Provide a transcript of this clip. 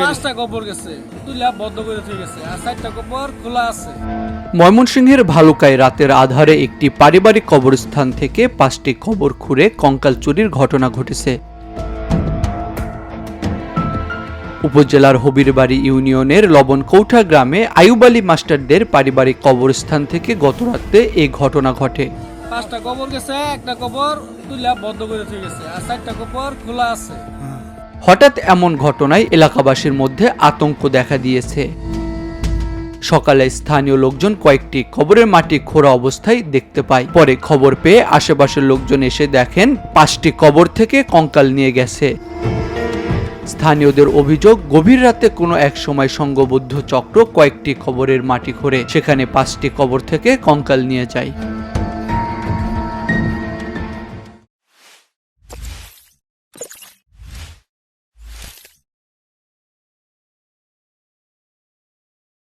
পাঁচটা কবর গেছে, তুইলা বন্ধ করে দিয়ে গেছে, আর চারটা কবর খোলা আছে। ময়মনসিংহের ভালুকায় রাতের আধারে একটি পারিবারিক কবরস্থান থেকে 5টি কবর খুঁড়ে কঙ্কাল চুরির ঘটনা ঘটেছে। উপজেলার হবিরবাড়ি ইউনিয়নের লবণকৌঠা গ্রামে আইয়ুব আলী মাস্টারদের পারিবারিক কবরস্থান থেকে গতরাতে এই ঘটনা ঘটে। পাঁচটা কবর গেছে, একটা কবর তুইলা বন্ধ করে দিয়ে গেছে, আর চারটা কবর খোলা আছে। হঠাৎ এমন ঘটনায় এলাকাবাসীর মধ্যে আতঙ্ক দেখা দিয়েছে। সকালে স্থানীয় লোকজন কয়েকটি কবরের মাটি খোঁড়া অবস্থায় দেখতে পায়। পরে খবর পেয়ে আশেপাশের লোকজন এসে দেখেন 5টি কবর থেকে কঙ্কাল নিয়ে গেছে। স্থানীয়দের অভিযোগ, গভীর রাতে কোনো এক সময় সংঘবদ্ধ চক্র কয়েকটি কবরের মাটি খোঁড়ে সেখানে 5টি কবর থেকে কঙ্কাল নিয়ে যায়।